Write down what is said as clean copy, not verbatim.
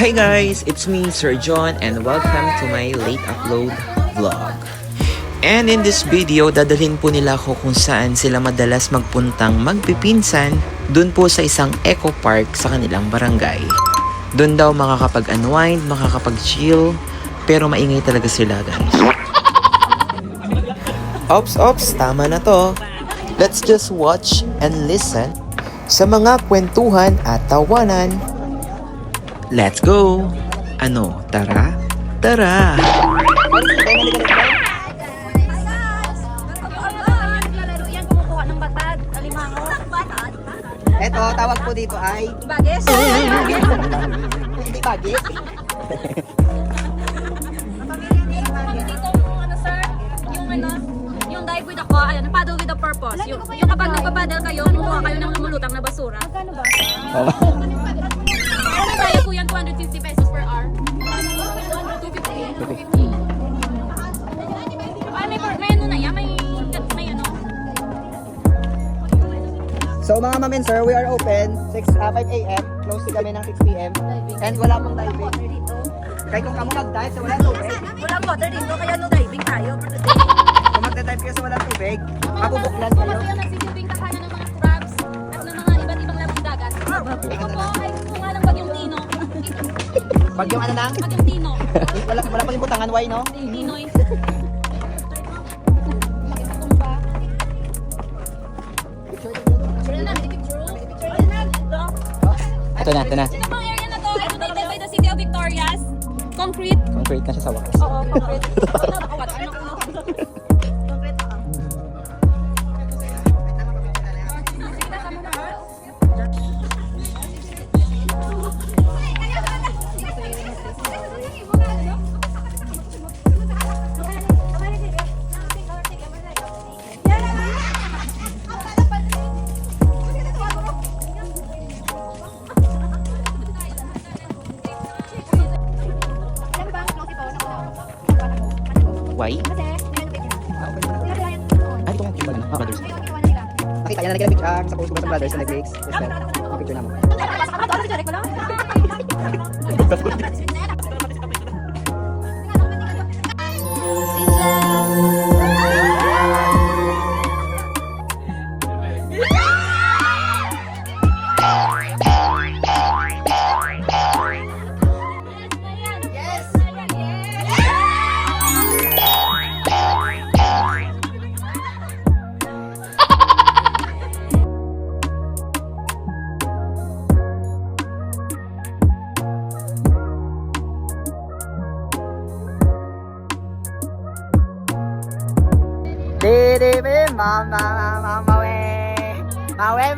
Hi guys, it's me Sir John and welcome to my late upload vlog. And in this video, dadalhin po nila ako kung saan sila madalas magpuntang magpipinsan dun po sa isang eco park sa kanilang barangay. Dun daw makakapag-unwind, makakapag-chill, pero maingay talaga sila guys. Ops, tama na to. Let's just watch and listen sa mga kwentuhan at tawanan. Let's go! Ano, tara? Tara! Eto, tawag po dito ay... Bagis? Hindi bagis. Yung dive with ako, paddle with a purpose. Yung kapag nagpapaddle kayo, kumuha kayo ng lumulutang na basura. Magkano ba? Ano tayo po yan, 250 pesos per hour? 250. May ano na yan, may ano. So mga ma'am and sir, we are open 5 a.m. Close din kami ng 6 p.m. And wala pong diving. Kaya kung kamo mag-dive sa walang tubig, Walang water dito, kaya no diving tayo. kung mag-dive kayo sa walang tubig, mabubuklan Ito kayo. po yung nagsisilbing tahanan ng mga crabs at ng mga iba't ibang labong dagat. Ito po ay kung ng Bagyong Tino. Pag yung ano lang, Bagyong Tino. wala pang libutangan, why no? Tinoy. Ito na. Ito pang area na to, donated by the City of Victorias. Concrete. Concrete na siya sa wakas. Oo, concrete. Why? Ay, ito nga yung ano, brothers. Nakita niya na nag-picture sa post ko sa brothers sa Netflix. Yes, sir. Yung picture naman. Didi, mama, we. Mawe.